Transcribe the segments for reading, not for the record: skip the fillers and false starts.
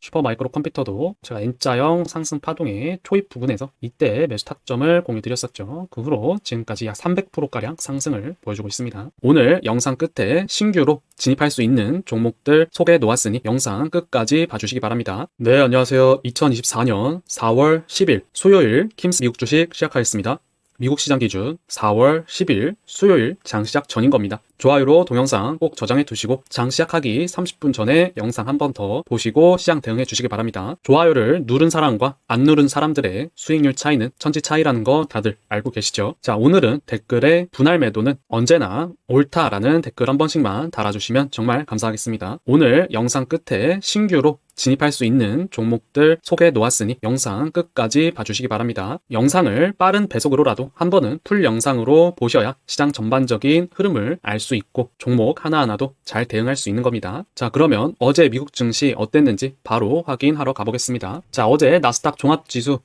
슈퍼마이크로 컴퓨터도 제가 N자형 상승 파동의 초입 부근에서 이때 매수 타점을 공유 드렸었죠. 그 후로 지금까지 약 300%가량 상승을 보여주고 있습니다. 오늘 영상 끝에 신규로 진입할 수 있는 종목들 소개해 놓았으니 영상 끝까지 봐주시기 바랍니다. 네, 안녕하세요. 2024년 4월 10일 수요일 킴스 미국 주식 시작하겠습니다. 미국 시장 기준 4월 10일 수요일 장 시작 전인 겁니다. 좋아요로 동영상 꼭 저장해 두시고 장 시작하기 30분 전에 영상 한 번 더 보시고 시장 대응해 주시기 바랍니다. 좋아요를 누른 사람과 안 누른 사람들의 수익률 차이는 천지 차이라는 거 다들 알고 계시죠? 자, 오늘은 댓글에 분할 매도는 언제나 옳다라는 댓글 한 번씩만 달아주시면 정말 감사하겠습니다. 오늘 영상 끝에 신규로 진입할 수 있는 종목들 소개해 놓았으니 영상 끝까지 봐주시기 바랍니다. 영상을 빠른 배속으로라도 한 번은 풀 영상으로 보셔야 시장 전반적인 흐름을 알 수 있고 종목 하나하나도 잘 대응할 수 있는 겁니다. 자, 그러면 어제 미국 증시 어땠는지 바로 확인하러 가보겠습니다. 자, 어제 나스닥 종합지수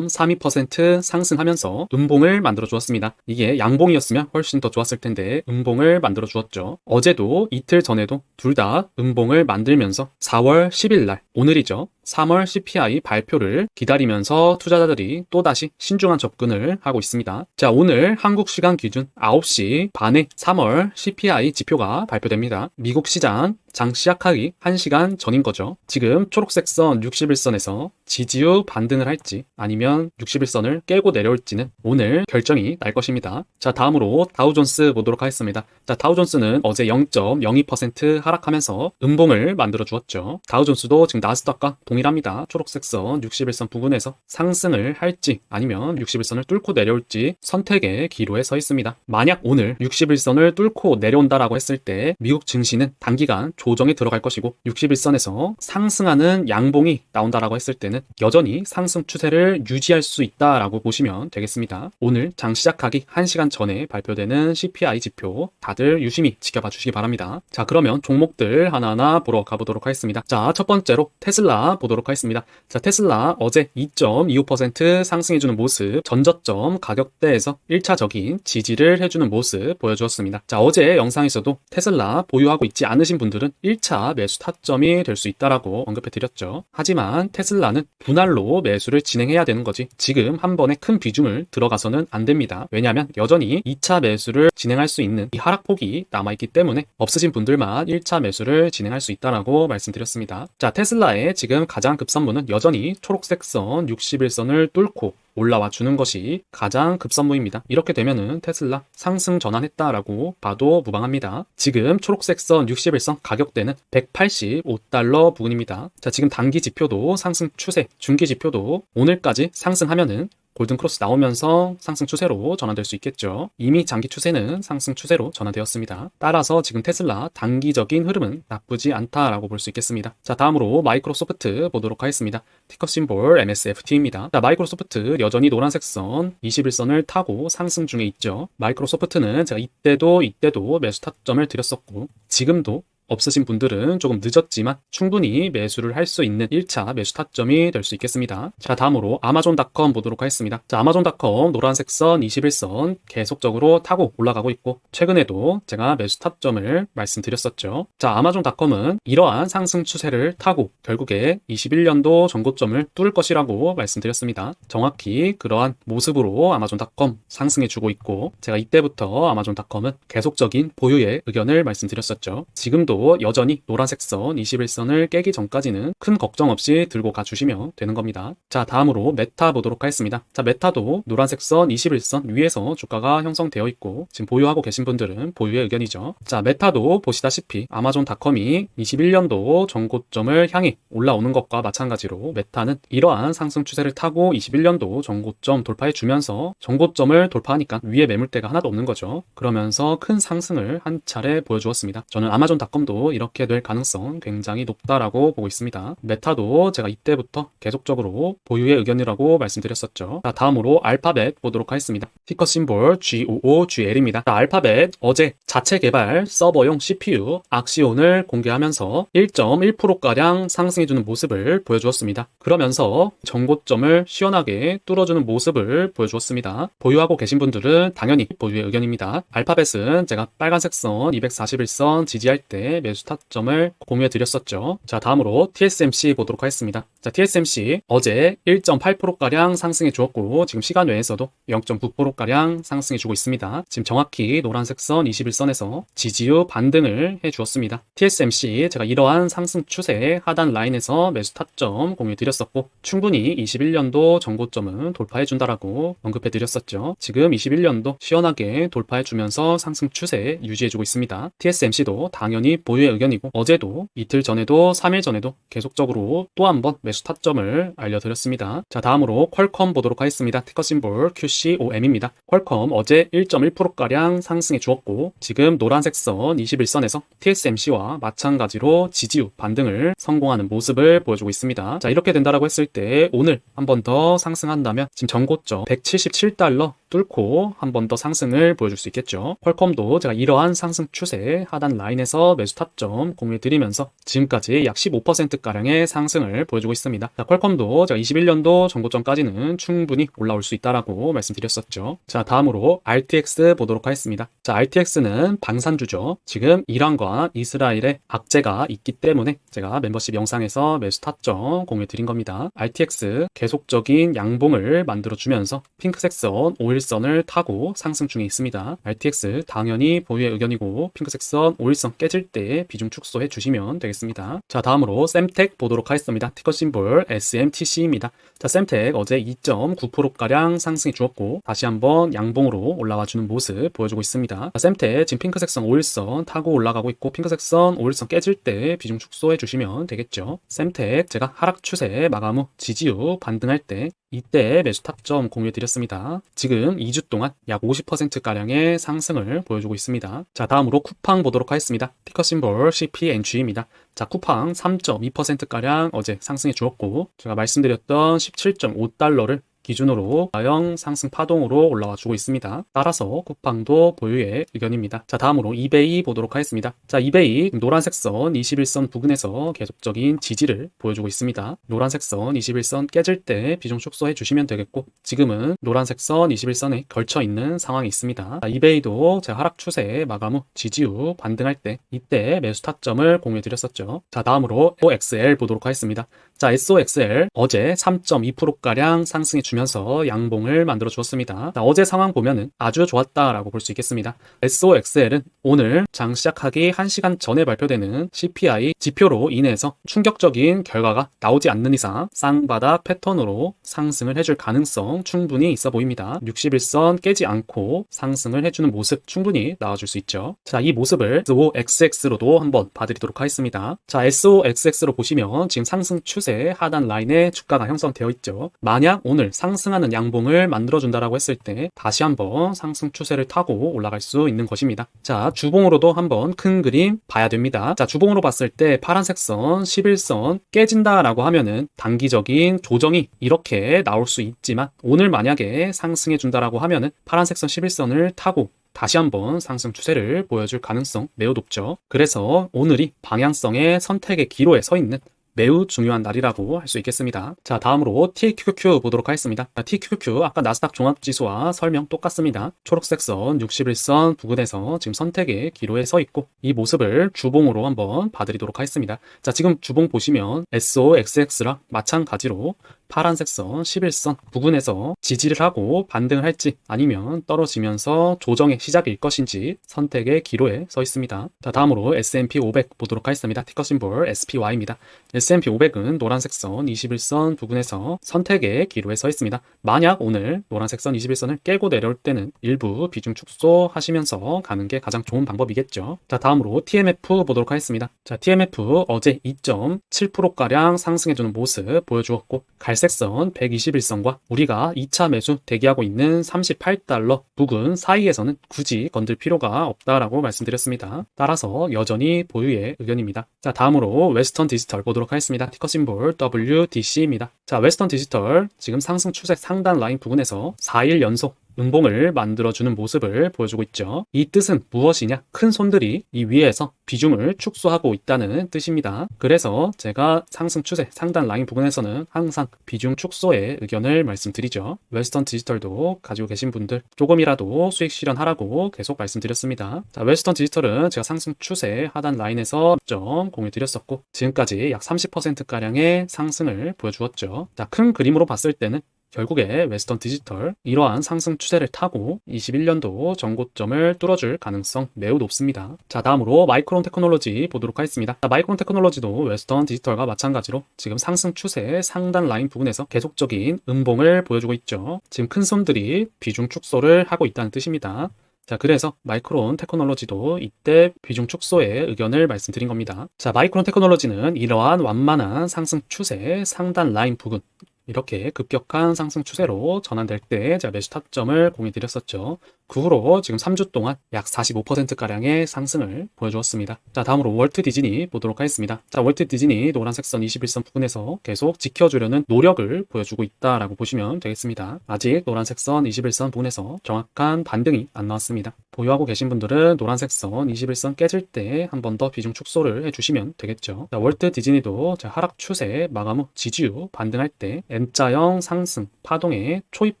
0.32% 상승하면서 음봉을 만들어 주었습니다. 이게 양봉이었으면 훨씬 더 좋았을 텐데 음봉을 만들어 주었죠. 어제도 이틀 전에도 둘 다 음봉을 만들면서 4월 10일 날 오늘이죠. 3월 CPI 발표를 기다리면서 투자자들이 또다시 신중한 접근을 하고 있습니다. 자, 오늘 한국 시간 기준 9시 반에 3월 CPI 지표가 발표됩니다. 미국 시장 장 시작하기 1시간 전인 거죠. 지금 초록색 선 61선에서 지지 후 반등을 할지 아니면 61선을 깨고 내려올지는 오늘 결정이 날 것입니다. 자, 다음으로 다우존스 보도록 하겠습니다. 자, 다우존스는 어제 0.02% 하락하면서 음봉을 만들어 주었죠. 다우존스도 지금 나스닥과 동일합니다. 초록색 선 61선 부근에서 상승을 할지 아니면 61선을 뚫고 내려올지 선택의 기로에 서 있습니다. 만약 오늘 61선을 뚫고 내려온다라고 했을 때 미국 증시는 단기간 조정에 들어갈 것이고 61선에서 상승하는 양봉이 나온다라고 했을 때는 여전히 상승 추세를 유지할 수 있다라고 보시면 되겠습니다. 오늘 장 시작하기 1시간 전에 발표되는 CPI 지표 다들 유심히 지켜봐 주시기 바랍니다. 자, 그러면 종목들 하나하나 보러 가보도록 하겠습니다. 자, 첫 번째로 테슬라 보도록 하겠습니다. 자, 테슬라 어제 2.25% 상승해주는 모습, 전저점 가격대에서 1차적인 지지를 해주는 모습 보여주었습니다. 자, 어제 영상에서도 테슬라 보유하고 있지 않으신 분들은 1차 매수 타점이 될 수 있다라고 언급해 드렸죠. 하지만 테슬라는 분할로 매수를 진행해야 되는 거지 지금 한 번에 큰 비중을 들어가서는 안 됩니다. 왜냐하면 여전히 2차 매수를 진행할 수 있는 이 하락폭이 남아있기 때문에 없으신 분들만 1차 매수를 진행할 수 있다라고 말씀드렸습니다. 자, 테슬라의 지금 가장 급선무는 여전히 초록색 선 61선을 뚫고 올라와 주는 것이 가장 급선무입니다. 이렇게 되면은 테슬라 상승 전환했다라고 봐도 무방합니다. 지금 초록색 선 61선 가격대는 185달러 부근입니다. 자, 지금 단기 지표도 상승 추세, 중기 지표도 오늘까지 상승하면은 골든크로스 나오면서 상승 추세로 전환될 수 있겠죠. 이미 장기 추세는 상승 추세로 전환되었습니다. 따라서 지금 테슬라 단기적인 흐름은 나쁘지 않다라고 볼 수 있겠습니다. 자, 다음으로 마이크로소프트 보도록 하겠습니다. 티커 심볼 MSFT입니다. 자, 마이크로소프트 여전히 노란색 선 21선을 타고 상승 중에 있죠. 마이크로소프트는 제가 이때도 매수 타점을 드렸었고 지금도 없으신 분들은 조금 늦었지만 충분히 매수를 할 수 있는 1차 매수 타점이 될 수 있겠습니다. 자, 다음으로 아마존닷컴 보도록 하겠습니다. 자, 아마존닷컴 노란색 선 21선 계속적으로 타고 올라가고 있고 최근에도 제가 매수 타점을 말씀드렸었죠. 자, 아마존닷컴은 이러한 상승 추세를 타고 결국에 21년도 전고점을 뚫을 것이라고 말씀드렸습니다. 정확히 그러한 모습으로 아마존닷컴 상승해주고 있고 제가 이때부터 아마존닷컴은 계속적인 보유의 의견을 말씀드렸었죠. 지금도 여전히 노란색 선 21선을 깨기 전까지는 큰 걱정 없이 들고 가주시면 되는 겁니다. 자, 다음으로 메타 보도록 하겠습니다. 자, 메타도 노란색 선 21선 위에서 주가가 형성되어 있고 지금 보유하고 계신 분들은 보유의 의견이죠. 자, 메타도 보시다시피 아마존닷컴이 21년도 전고점을 향해 올라오는 것과 마찬가지로 메타는 이러한 상승 추세를 타고 21년도 전고점 돌파해 주면서 전고점을 돌파하니까 위에 매물대가 하나도 없는 거죠. 그러면서 큰 상승을 한 차례 보여주었습니다. 저는 아마존닷컴 도 이렇게 될 가능성 굉장히 높다라고 보고 있습니다. 메타도 제가 이때부터 계속적으로 보유의 의견이라고 말씀드렸었죠. 자, 다음으로 알파벳 보도록 하겠습니다. 티커 심볼 GOOGL입니다. 자, 알파벳 어제 자체 개발 서버용 CPU 악시온을 공개하면서 1.1%가량 상승해주는 모습을 보여주었습니다. 그러면서 전고점을 시원하게 뚫어주는 모습을 보여주었습니다. 보유하고 계신 분들은 당연히 보유의 의견입니다. 알파벳은 제가 빨간색 선 241선 지지할 때 때 매수 타점을 공유해 드렸었죠. 자, 다음으로 TSMC 보도록 하겠습니다. 자, TSMC 어제 1.8%가량 상승해 주었고 지금 시간 외에서도 0.9%가량 상승해 주고 있습니다. 지금 정확히 노란색 선 21선에서 지지유 반등을 해 주었습니다. TSMC 제가 이러한 상승 추세 하단 라인에서 매수 타점 공유해 드렸었고 충분히 21년도 전고점은 돌파해 준다라고 언급해 드렸었죠. 지금 21년도 시원하게 돌파해 주면서 상승 추세 유지해 주고 있습니다. TSMC도 당연히 보유의 의견이고 어제도 이틀 전에도 3일 전에도 계속적으로 또 한 번 매수 타점을 알려드렸습니다. 자, 다음으로 퀄컴 보도록 하겠습니다. 티커 심볼 QCOM입니다. 퀄컴 어제 1.1%가량 상승해 주었고 지금 노란색 선 21선에서 TSMC와 마찬가지로 지지유 반등을 성공하는 모습을 보여주고 있습니다. 자, 이렇게 된다라고 했을 때 오늘 한 번 더 상승한다면 지금 전고점 177달러 뚫고 한 번 더 상승을 보여줄 수 있겠죠. 퀄컴도 제가 이러한 상승 추세 하단 라인에서 매수 타점 공유해 드리면서 지금까지 약 15%가량의 상승을 보여주고 있습니다. 자, 퀄컴도 제가 21년도 전고점까지는 충분히 올라올 수 있다라고 말씀드렸었죠. 자, 다음으로 RTX 보도록 하겠습니다. 자, RTX는 방산주죠. 지금 이란과 이스라엘의 악재가 있기 때문에 제가 멤버십 영상에서 매수 타점 공유해 드린 겁니다. RTX 계속적인 양봉을 만들어주면서 핑크색 선 5일선을 타고 상승 중에 있습니다. RTX 당연히 보유의 의견이고 핑크색 선 5일선 깨질 때 비중 축소해 주시면 되겠습니다. 자, 다음으로 semtek 보도록 하겠습니다. 티커 심볼 SMTC입니다. 자, semtek 어제 2.9%가량 상승해 주었고 다시 한번 양봉으로 올라와 주는 모습 보여주고 있습니다. 자, semtek 지금 핑크색 선 5일선 타고 올라가고 있고 핑크색 선 5일선 깨질 때 비중 축소해 주시면 되겠죠. semtek 제가 하락 추세 마감 후 지지유 반등할 때 이때 매수 타점 공유해 드렸습니다. 지금 2주 동안 약 50%가량의 상승을 보여주고 있습니다. 자, 다음으로 쿠팡 보도록 하겠습니다. 티커 심볼 CPNG입니다. 자, 쿠팡 3.2%가량 어제 상승해 주었고 제가 말씀드렸던 17.5달러를 기준으로 가형 상승 파동으로 올라와 주고 있습니다. 따라서 쿠팡도 보유의 의견입니다. 자, 다음으로 이베이 보도록 하겠습니다. 자, 이베이 노란색 선 21선 부근에서 계속적인 지지를 보여주고 있습니다. 노란색 선 21선 깨질 때 비중 축소해 주시면 되겠고 지금은 노란색 선 21선에 걸쳐 있는 상황이 있습니다. 자, 이베이도 제가 하락 추세 마감 후 지지 후 반등할 때 이때 매수 타점을 공유해 드렸었죠. 자, 다음으로 SOXL 보도록 하겠습니다. 자, SOXL 어제 3.2%가량 상승해 주면서 양봉을 만들어 주었습니다. 자, 어제 상황 보면은 아주 좋았다라고 볼 수 있겠습니다. SOXL은 오늘 장 시작하기 1시간 전에 발표되는 CPI 지표로 인해서 충격적인 결과가 나오지 않는 이상 쌍바닥 패턴으로 상승을 해줄 가능성 충분히 있어 보입니다. 61선 깨지 않고 상승을 해주는 모습 충분히 나와줄 수 있죠. 자, 이 모습을 SOXX로도 한번 봐드리도록 하겠습니다. 자, SOXX로 보시면 지금 상승 추세 하단 라인에 주가가 형성되어 있죠. 만약 오늘 상승하는 양봉을 만들어준다라고 했을 때 다시 한번 상승 추세를 타고 올라갈 수 있는 것입니다. 자, 주봉으로도 한번 큰 그림 봐야 됩니다. 자, 주봉으로 봤을 때 파란색 선 11선 깨진다라고 하면은 단기적인 조정이 이렇게 나올 수 있지만 오늘 만약에 상승해 준다라고 하면은 파란색 선 11선을 타고 다시 한번 상승 추세를 보여줄 가능성 매우 높죠. 그래서 오늘이 방향성의 선택의 기로에 서 있는 매우 중요한 날이라고 할 수 있겠습니다. 자, 다음으로 TQQQ 보도록 하겠습니다. 자, TQQQ 아까 나스닥 종합지수와 설명 똑같습니다. 초록색 선 61선 부근에서 지금 선택의 기로에 서 있고 이 모습을 주봉으로 한번 봐드리도록 하겠습니다. 자, 지금 주봉 보시면 SOXX랑 마찬가지로 파란색 선 11선 부근에서 지지를 하고 반등을 할지 아니면 떨어지면서 조정의 시작일 것인지 선택의 기로에 서 있습니다. 자, 다음으로 S&P 500 보도록 하겠습니다. 티커 심볼 SPY입니다. S&P 500은 노란색 선 21선 부근에서 선택의 기로에 서 있습니다. 만약 오늘 노란색 선 21선을 깨고 내려올 때는 일부 비중 축소하시면서 가는 게 가장 좋은 방법이겠죠. 자, 다음으로 TMF 보도록 하겠습니다. 자, TMF 어제 2.7%가량 상승해주는 모습 보여주었고 갈색선 121선과 우리가 2차 매수 대기하고 있는 38달러 부근 사이에서는 굳이 건들 필요가 없다라고 말씀드렸습니다. 따라서 여전히 보유의 의견입니다. 자, 다음으로 웨스턴 디지털 보도록 하겠습니다. 티커 심볼 WDC입니다. 자, 웨스턴 디지털 지금 상승 추세 상단 라인 부근에서 4일 연속 음봉을 만들어주는 모습을 보여주고 있죠. 이 뜻은 무엇이냐? 큰 손들이 이 위에서 비중을 축소하고 있다는 뜻입니다. 그래서 제가 상승 추세 상단 라인 부분에서는 항상 비중 축소의 의견을 말씀드리죠. 웨스턴 디지털도 가지고 계신 분들 조금이라도 수익 실현하라고 계속 말씀드렸습니다. 자, 웨스턴 디지털은 제가 상승 추세 하단 라인에서 점 공유 드렸었고 지금까지 약 30%가량의 상승을 보여주었죠. 자, 큰 그림으로 봤을 때는 결국에 웨스턴 디지털 이러한 상승 추세를 타고 21년도 전고점을 뚫어줄 가능성 매우 높습니다. 자, 다음으로 마이크론 테크놀로지 보도록 하겠습니다. 자, 마이크론 테크놀로지도 웨스턴 디지털과 마찬가지로 지금 상승 추세 상단 라인 부분에서 계속적인 음봉을 보여주고 있죠. 지금 큰 손들이 비중 축소를 하고 있다는 뜻입니다. 자, 그래서 마이크론 테크놀로지도 이때 비중 축소의 의견을 말씀드린 겁니다. 자, 마이크론 테크놀로지는 이러한 완만한 상승 추세 상단 라인 부분 이렇게 급격한 상승 추세로 전환될 때 제가 매수 타점을 공유드렸었죠. 그 후로 지금 3주 동안 약 45%가량의 상승을 보여주었습니다. 자, 다음으로 월트 디즈니 보도록 하겠습니다. 자, 월트 디즈니 노란색 선 21선 부분에서 계속 지켜주려는 노력을 보여주고 있다라고 보시면 되겠습니다. 아직 노란색 선 21선 부분에서 정확한 반등이 안 나왔습니다. 보유하고 계신 분들은 노란색 선 21선 깨질 때 한 번 더 비중 축소를 해주시면 되겠죠. 자, 월트 디즈니도 하락 추세 마감 후 지지 후 반등할 때 N자형 상승 파동의 초입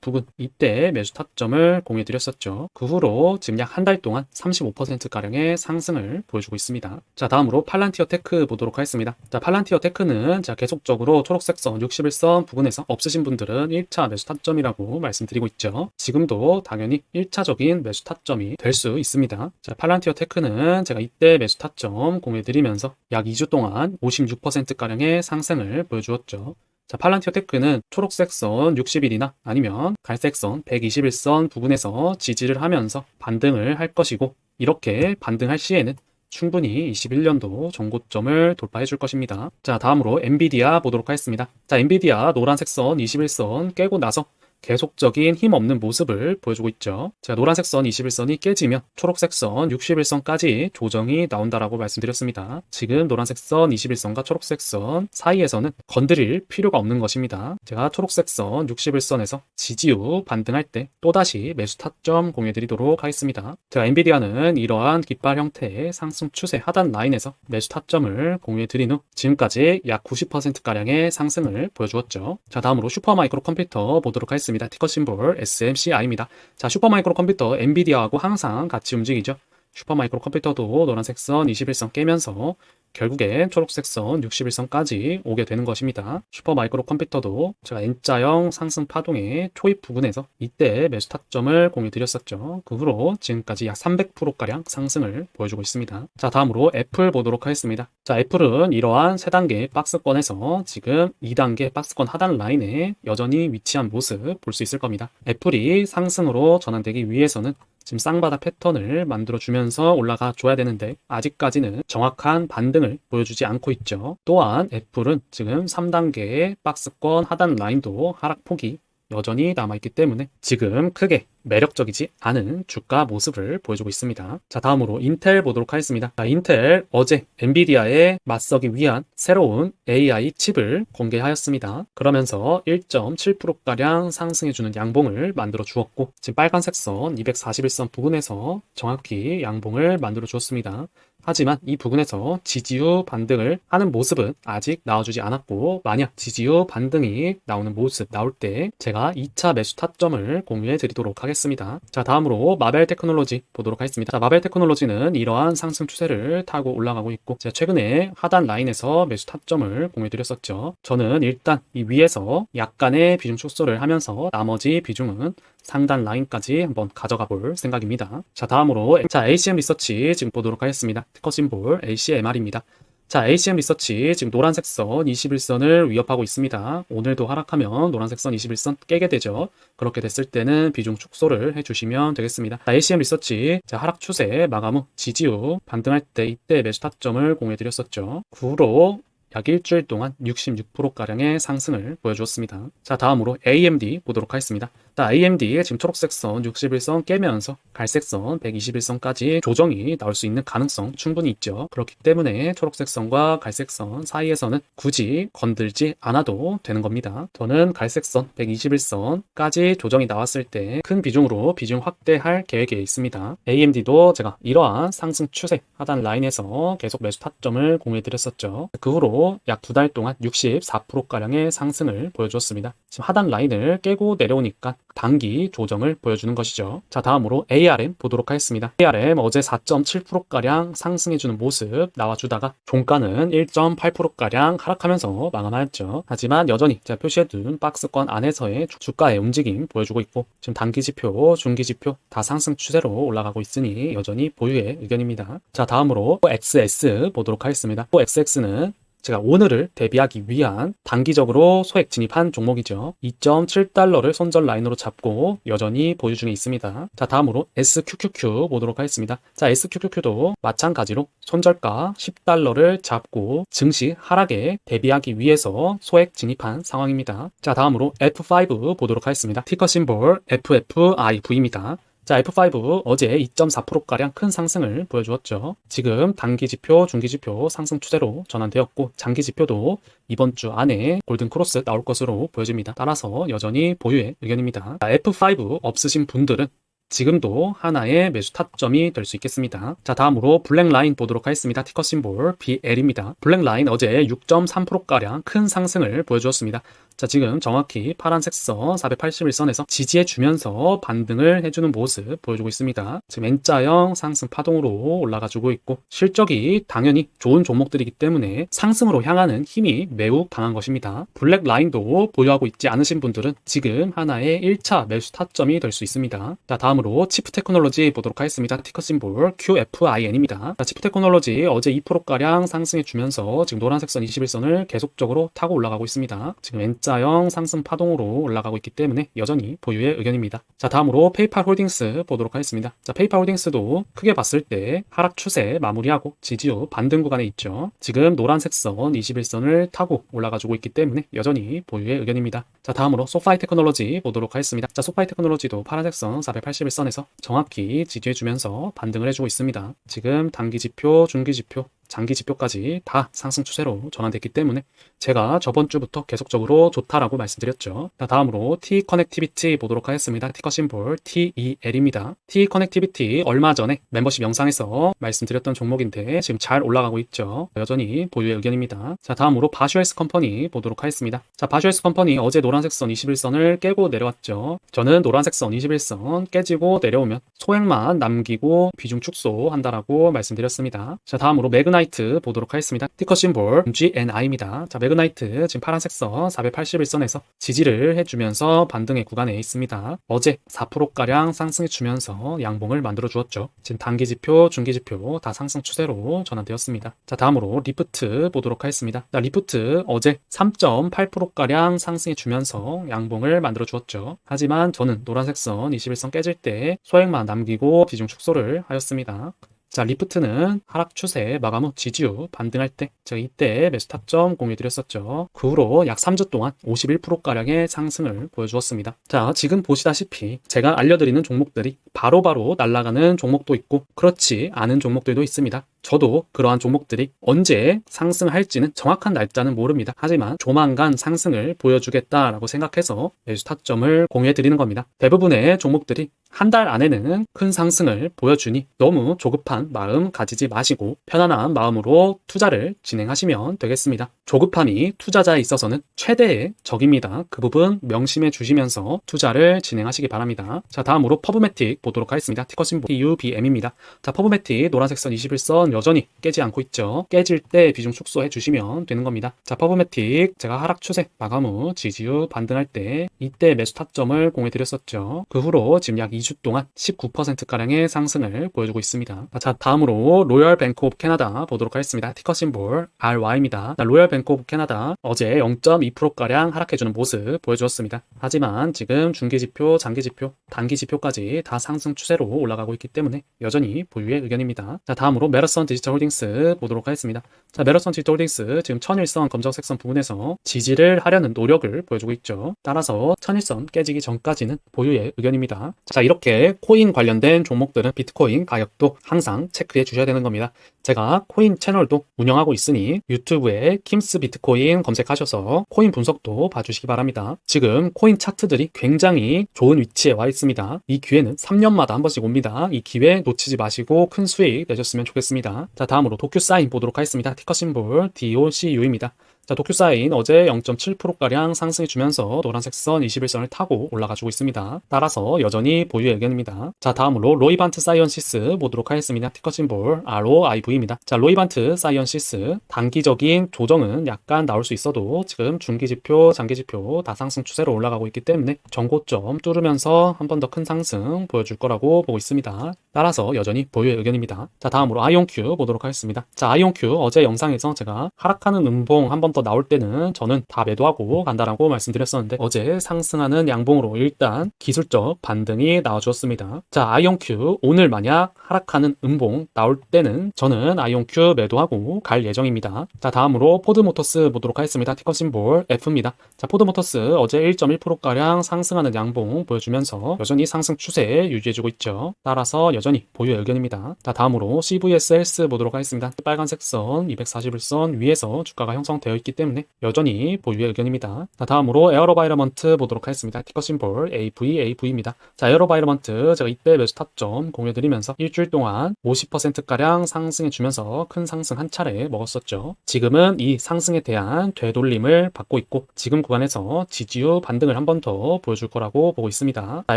부분 이때 매수 타점을 공유드렸었죠. 그 후로 지금 약 한 달 동안 35%가량의 상승을 보여주고 있습니다. 자, 다음으로 팔란티어 테크 보도록 하겠습니다. 자, 팔란티어 테크는 계속적으로 초록색 선 61선 부분에서 없으신 분들은 1차 매수 타점이라고 말씀드리고 있죠. 지금도 당연히 1차적인 매수 타점이 될 수 있습니다. 자, 팔란티어 테크는 제가 이때 매수 타점 공유드리면서 약 2주 동안 56%가량의 상승을 보여주었죠. 자, 팔란티어 테크는 초록색 선 60일이나 아니면 갈색 선 121선 부분에서 지지를 하면서 반등을 할 것이고 이렇게 반등할 시에는 충분히 21년도 전고점을 돌파해 줄 것입니다. 자, 다음으로 엔비디아 보도록 하겠습니다. 자, 엔비디아 노란색 선 21선 깨고 나서 계속적인 힘없는 모습을 보여주고 있죠. 제가 노란색 선 21선이 깨지면 초록색 선 61선까지 조정이 나온다라고 말씀드렸습니다. 지금 노란색 선 21선과 초록색 선 사이에서는 건드릴 필요가 없는 것입니다. 제가 초록색 선 61선에서 지지 후 반등할 때 또다시 매수 타점 공유해드리도록 하겠습니다. 제가 엔비디아는 이러한 깃발 형태의 상승 추세 하단 라인에서 매수 타점을 공유해드린 후 지금까지 약 90%가량의 상승을 보여주었죠. 자, 다음으로 슈퍼마이크로 컴퓨터 보도록 하겠습니다. 티커 심볼 SMCI입니다. 자, 슈퍼마이크로 컴퓨터 엔비디아하고 항상 같이 움직이죠. 슈퍼마이크로 컴퓨터도 노란색 선 21선 깨면서 결국엔 초록색 선 61선까지 오게 되는 것입니다. 슈퍼마이크로 컴퓨터도 제가 N자형 상승 파동의 초입 부분에서 이때 매수 타점을 공유드렸었죠. 그 후로 지금까지 약 300%가량 상승을 보여주고 있습니다. 자, 다음으로 애플 보도록 하겠습니다. 자, 애플은 이러한 3단계 박스권에서 지금 2단계 박스권 하단 라인에 여전히 위치한 모습 볼 수 있을 겁니다. 애플이 상승으로 전환되기 위해서는 지금 쌍바닥 패턴을 만들어주면서 올라가 줘야 되는데 아직까지는 정확한 반등을 보여주지 않고 있죠. 또한 애플은 지금 3단계의 박스권 하단 라인도 하락폭이 여전히 남아있기 때문에 지금 크게 매력적이지 않은 주가 모습을 보여주고 있습니다. 자, 다음으로 인텔 보도록 하겠습니다. 자, 인텔 어제 엔비디아에 맞서기 위한 새로운 AI 칩을 공개하였습니다. 그러면서 1.7%가량 상승해주는 양봉을 만들어 주었고 지금 빨간색 선 241선 부분에서 정확히 양봉을 만들어 주었습니다. 하지만 이 부분에서 지지 후 반등을 하는 모습은 아직 나와주지 않았고 만약 지지 후 반등이 나오는 모습 나올 때 제가 2차 매수 타점을 공유해 드리도록 하겠습니다. 자, 다음으로 마벨 테크놀로지 보도록 하겠습니다. 자, 마벨 테크놀로지는 이러한 상승 추세를 타고 올라가고 있고 제가 최근에 하단 라인에서 매수 타점을 공유해 드렸었죠. 저는 일단 이 위에서 약간의 비중 축소를 하면서 나머지 비중은 상단 라인까지 한번 가져가 볼 생각입니다. 자, 다음으로 ACM 리서치 지금 보도록 하겠습니다. 티커 심볼 ACMR입니다. 자, ACM 리서치 지금 노란색 선 21선을 위협하고 있습니다. 오늘도 하락하면 노란색 선 21선 깨게 되죠. 그렇게 됐을 때는 비중 축소를 해주시면 되겠습니다. 자, ACM 리서치 하락 추세 마감 후 지지 후 반등할 때 이때 매수 타점을 공유해드렸었죠. 그 후로 약 일주일 동안 66%가량의 상승을 보여주었습니다. 자, 다음으로 AMD 보도록 하겠습니다. 자, AMD 지금 초록색 선 61선 깨면서 갈색 선 121선까지 조정이 나올 수 있는 가능성 충분히 있죠. 그렇기 때문에 초록색 선과 갈색 선 사이에서는 굳이 건들지 않아도 되는 겁니다. 저는 갈색 선 121선까지 조정이 나왔을 때 큰 비중으로 비중 확대할 계획에 있습니다. AMD도 제가 이러한 상승 추세 하단 라인에서 계속 매수 타점을 공유해 드렸었죠. 그 후로 약 2달 동안 64%가량의 상승을 보여주었습니다. 지금 하단 라인을 깨고 내려오니까 단기 조정을 보여주는 것이죠. 자, 다음으로 ARM 보도록 하겠습니다. ARM 어제 4.7%가량 상승해주는 모습 나와주다가 종가는 1.8%가량 하락하면서 마감하였죠. 하지만 여전히 제가 표시해둔 박스권 안에서의 주가의 움직임 보여주고 있고 지금 단기 지표, 중기 지표 다 상승 추세로 올라가고 있으니 여전히 보유의 의견입니다. 자, 다음으로 XS 보도록 하겠습니다. XX는 제가 오늘을 대비하기 위한 단기적으로 소액 진입한 종목이죠. 2.7달러를 손절 라인으로 잡고 여전히 보유 중에 있습니다. 자, 다음으로 SQQQ 보도록 하겠습니다. 자, SQQQ도 마찬가지로 손절가 10달러를 잡고 증시 하락에 대비하기 위해서 소액 진입한 상황입니다. 자, 다음으로 F5 보도록 하겠습니다. 티커 심볼 FFIV입니다. 자, F5 어제 2.4%가량 큰 상승을 보여주었죠. 지금 단기 지표, 중기 지표 상승 추세로 전환되었고 장기 지표도 이번 주 안에 골든 크로스 나올 것으로 보여집니다. 따라서 여전히 보유의 의견입니다. 자, F5 없으신 분들은 지금도 하나의 매수 타점이 될 수 있겠습니다. 자, 다음으로 블랙라인 보도록 하겠습니다. 티커 심볼 BL입니다. 블랙라인 어제 6.3%가량 큰 상승을 보여주었습니다. 자, 지금 정확히 파란색 선 481선에서 지지해주면서 반등을 해주는 모습 보여주고 있습니다. 지금 N자형 상승 파동으로 올라가주고 있고 실적이 당연히 좋은 종목들이기 때문에 상승으로 향하는 힘이 매우 강한 것입니다. 블랙라인도 보유하고 있지 않으신 분들은 지금 하나의 1차 매수 타점이 될 수 있습니다. 자, 다음으로 치프 테크놀로지 보도록 하겠습니다. 티커 심볼 QFIN입니다. 자, 치프 테크놀로지 어제 2%가량 상승해주면서 지금 노란색 선 21선을 계속적으로 타고 올라가고 있습니다. 지금 N자형 상승 파동으로 올라가고 있기 때문에 여전히 보유의 의견입니다. 자, 다음으로 페이팔 홀딩스 보도록 하겠습니다. 자, 페이팔 홀딩스도 크게 봤을 때 하락 추세 마무리하고 지지후 반등 구간에 있죠. 지금 노란색 선 21선을 타고 올라가주고 있기 때문에 여전히 보유의 의견입니다. 자, 다음으로 소파이 테크놀로지 보도록 하겠습니다. 자, 소파이 테크놀로지도 파란색 선 481선에서 정확히 지지해주면서 반등을 해주고 있습니다. 지금 단기 지표, 중기 지표, 장기 지표까지 다 상승 추세로 전환됐기 때문에 제가 저번 주부터 계속적으로 좋다라고 말씀드렸죠. 다음으로 T 커넥티비티 보도록 하겠습니다. 티커 심볼 TEL입니다. T 커넥티비티 얼마 전에 멤버십 영상에서 말씀드렸던 종목인데 지금 잘 올라가고 있죠. 여전히 보유의 의견입니다. 자, 다음으로 바슈헬스 컴퍼니 보도록 하겠습니다. 자, 바슈헬스 컴퍼니 어제 노란색 선 21선을 깨고 내려왔죠. 저는 노란색 선 21선 깨지고 내려오면 소액만 남기고 비중 축소한다라고 말씀드렸습니다. 자, 다음으로 매그나이트 보도록 하겠습니다. 티커 심볼 GNI입니다. 자, 매그나이트 지금 파란색 선 481선에서 지지를 해주면서 반등의 구간에 있습니다. 어제 4%가량 상승해주면서 양봉을 만들어 주었죠. 지금 단기 지표, 중기 지표 다 상승 추세로 전환되었습니다. 자, 다음으로 리프트 보도록 하겠습니다. 자, 리프트 어제 3.8%가량 상승해주면서 양봉을 만들어 주었죠. 하지만 저는 노란색 선 21선 깨질 때 소액만 남기고 비중 축소를 하였습니다. 자, 리프트는 하락 추세 마감 후 지지 후 반등할 때 제가 이때 매수 타점 공유 드렸었죠. 그 후로 약 3주 동안 51%가량의 상승을 보여주었습니다. 자, 지금 보시다시피 제가 알려드리는 종목들이 바로바로 날아가는 종목도 있고 그렇지 않은 종목들도 있습니다. 저도 그러한 종목들이 언제 상승할지는 정확한 날짜는 모릅니다. 하지만 조만간 상승을 보여주겠다라고 생각해서 매수 타점을 공유해 드리는 겁니다. 대부분의 종목들이 한 달 안에는 큰 상승을 보여주니 너무 조급한 마음 가지지 마시고 편안한 마음으로 투자를 진행하시면 되겠습니다. 조급함이 투자자에 있어서는 최대의 적입니다. 그 부분 명심해 주시면서 투자를 진행하시기 바랍니다. 자, 다음으로 퍼브매틱 보도록 하겠습니다. 티커 심볼 PUBM입니다. 자, 퍼브매틱 노란색 선 21선 여전히 깨지 않고 있죠. 깨질 때 비중 축소해 주시면 되는 겁니다. 자, 퍼브매틱 제가 하락 추세 마감 후 지지 후 반등할 때 이때 매수 타점을 공유해 드렸었죠. 그 후로 지금 약 2주 동안 19%가량의 상승을 보여주고 있습니다. 자, 다음으로 로열 뱅크 오브 캐나다 보도록 하겠습니다. 티커 심볼 RY입니다. 로열 뱅크 오브 캐나다 어제 0.2%가량 하락해주는 모습 보여주었습니다. 하지만 지금 중기 지표, 장기 지표, 단기 지표까지 다 상승 추세로 올라가고 있기 때문에 여전히 보유의 의견입니다. 자, 다음으로 메라선 메러선 디지털홀딩스 보도록 하겠습니다. 자, 메러선 디지털홀딩스 지금 천일선 검정색선 부분에서 지지를 하려는 노력을 보여주고 있죠. 따라서 천일선 깨지기 전까지는 보유의 의견입니다. 자, 이렇게 코인 관련된 종목들은 비트코인 가격도 항상 체크해 주셔야 되는 겁니다. 제가 코인 채널도 운영하고 있으니 유튜브에 킴스 비트코인 검색하셔서 코인 분석도 봐주시기 바랍니다. 지금 코인 차트들이 굉장히 좋은 위치에 와 있습니다. 이 기회는 3년마다 한 번씩 옵니다. 이 기회 놓치지 마시고 큰 수익 내셨으면 좋겠습니다. 자, 다음으로 도큐사인 보도록 하겠습니다. 티커 심볼 DOCU입니다. 자, 도큐사인 어제 0.7%가량 상승해 주면서 노란색 선 21선을 타고 올라가주고 있습니다. 따라서 여전히 보유의 의견입니다. 자, 다음으로 로이반트 사이언시스 보도록 하겠습니다. 티커 심볼 ROIV입니다. 자, 로이반트 사이언시스 단기적인 조정은 약간 나올 수 있어도 지금 중기지표, 장기지표 다 상승 추세로 올라가고 있기 때문에 전고점 뚫으면서 한 번 더 큰 상승 보여줄 거라고 보고 있습니다. 따라서 여전히 보유의 의견입니다. 자, 다음으로 아이온큐 보도록 하겠습니다. 자, 아이온큐 어제 영상에서 제가 하락하는 음봉 한 번 더 나올 때는 저는 다 매도하고 간다라고 말씀드렸었는데 어제 상승하는 양봉으로 일단 기술적 반등이 나와주었습니다. 자, 아이온큐 오늘 만약 하락하는 음봉 나올 때는 저는 아이온큐 매도하고 갈 예정입니다. 자, 다음으로 포드모터스 보도록 하겠습니다. 티커 심볼 F입니다. 자, 포드모터스 어제 1.1%가량 상승하는 양봉 보여주면서 여전히 상승 추세 유지해주고 있죠. 따라서 여전히 보유의 의견입니다. 자, 다음으로 CVS 헬스 보도록 하겠습니다. 빨간색 선 241선 위에서 주가가 형성되어 있기 때문에 여전히 보유의 의견입니다. 자, 다음으로 에어로바이러먼트 보도록 하겠습니다. 티커 심볼 AV입니다. 자, 에어로바이러먼트 제가 이때 매수 타점 공유드리면서 일주일 동안 50%가량 상승해주면서 큰 상승 한 차례 먹었었죠. 지금은 이 상승에 대한 되돌림을 받고 있고 지금 구간에서 지지유 반등을 한 번 더 보여줄 거라고 보고 있습니다. 자,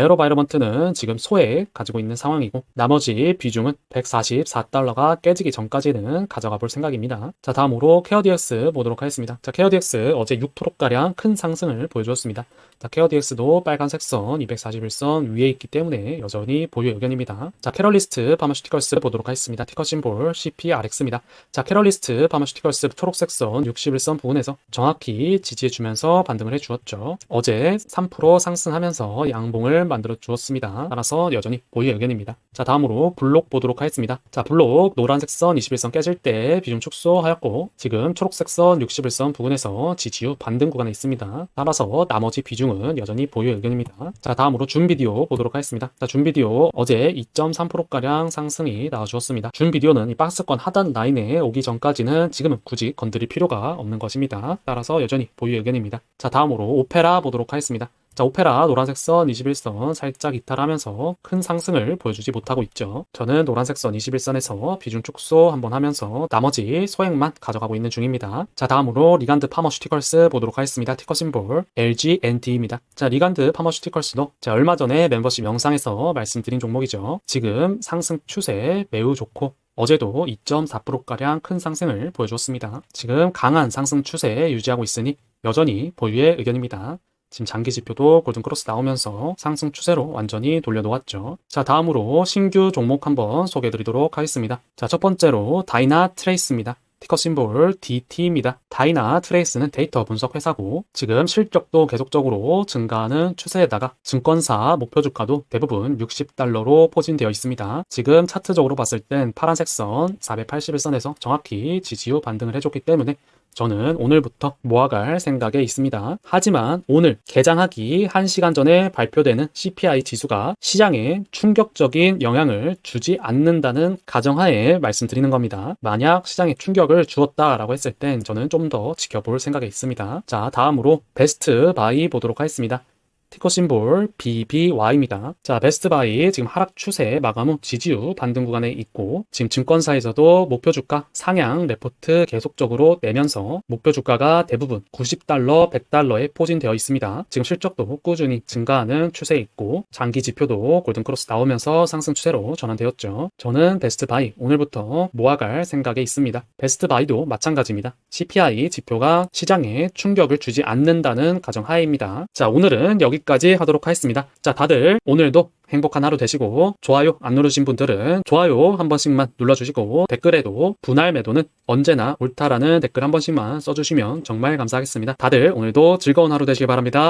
에어로바이러먼트는 지금 소액 가지고 있는 상황이고 나머지 비중은 144달러가 깨지기 전까지는 가져가 볼 생각입니다. 자, 다음으로 케어DX 보도록 하겠습니다. 자, 케어DX 어제 6%가량 큰 상승을 보여주었습니다. 자, 케어DX도 빨간색 선 241선 위에 있기 때문에 여전히 보유의 의견입니다. 자, 캐럴리스트 파마슈티컬스 보도록 하겠습니다. 티커 심볼 CPRX입니다. 자, 캐럴리스트 파마슈티컬스 초록색 선 61선 부분에서 정확히 지지해주면서 반등을 해주었죠. 어제 3% 상승하면서 양봉을 만들어 주었습니다. 따라서 여전히 보유의 의견입니다. 자, 다음으로 블록 보도록 하겠습니다. 자, 블록 노란색 선 21선 깨질 때 비중 축소하였고 지금 초록색 선 61선 부분에서 지지 후 반등 구간에 있습니다. 따라서 나머지 비중은 여전히 보유의 의견입니다. 자, 다음으로 준비디오 보도록 하겠습니다. 자, 준비디오 어제 2.3%가량 상승이 나와주었습니다. 준비디오는 이 박스권 하단 라인에 오기 전까지는 지금은 굳이 건드릴 필요가 없는 것입니다. 따라서 여전히 보유의 의견입니다. 자, 다음으로 오페라 보도록 하겠습니다. 자, 오페라 노란색 선 21선 살짝 이탈하면서 큰 상승을 보여주지 못하고 있죠. 저는 노란색 선 21선에서 비중 축소 한번 하면서 나머지 소액만 가져가고 있는 중입니다. 자, 다음으로 리간드 파머슈티컬스 보도록 하겠습니다. 티커 심볼 LGNT입니다. 자, 리간드 파머슈티컬스도 제가 얼마 전에 멤버십 영상에서 말씀드린 종목이죠. 지금 상승 추세 매우 좋고 어제도 2.4%가량 큰 상승을 보여주었습니다. 지금 강한 상승 추세 유지하고 있으니 여전히 보유의 의견입니다. 지금 장기 지표도 골든크로스 나오면서 상승 추세로 완전히 돌려놓았죠. 자, 다음으로 신규 종목 한번 소개해드리도록 하겠습니다. 자, 첫 번째로 다이나 트레이스입니다. 티커 심볼 DT입니다. 다이나 트레이스는 데이터 분석 회사고 지금 실적도 계속적으로 증가하는 추세에다가 증권사 목표 주가도 대부분 60달러로 포진되어 있습니다. 지금 차트적으로 봤을 땐 파란색 선 481선에서 정확히 지지 후 반등을 해줬기 때문에 저는 오늘부터 모아갈 생각에 있습니다. 하지만 오늘 개장하기 1시간 전에 발표되는 CPI 지수가 시장에 충격적인 영향을 주지 않는다는 가정하에 말씀드리는 겁니다. 만약 시장에 충격을 주었다라고 했을 땐 저는 좀 더 지켜볼 생각에 있습니다. 자, 다음으로 베스트 바이 보도록 하겠습니다. 티커 심볼 BBY입니다. 자, 베스트바이 지금 하락 추세 마감 후 지지 후 반등 구간에 있고 지금 증권사에서도 목표 주가 상향 레포트 계속적으로 내면서 목표 주가가 대부분 90달러, 100달러에 포진되어 있습니다. 지금 실적도 꾸준히 증가하는 추세에 있고 장기 지표도 골든크로스 나오면서 상승 추세로 전환되었죠. 저는 베스트바이 오늘부터 모아갈 생각에 있습니다. 베스트바이도 마찬가지입니다. CPI 지표가 시장에 충격을 주지 않는다는 가정하에입니다. 자, 오늘은 여기까지 하도록 하겠습니다. 자, 다들 오늘도 행복한 하루 되시고 좋아요 안 누르신 분들은 좋아요 한 번씩만 눌러주시고 댓글에도 분할 매도는 언제나 옳다라는 댓글 한 번씩만 써주시면 정말 감사하겠습니다. 다들 오늘도 즐거운 하루 되시기 바랍니다.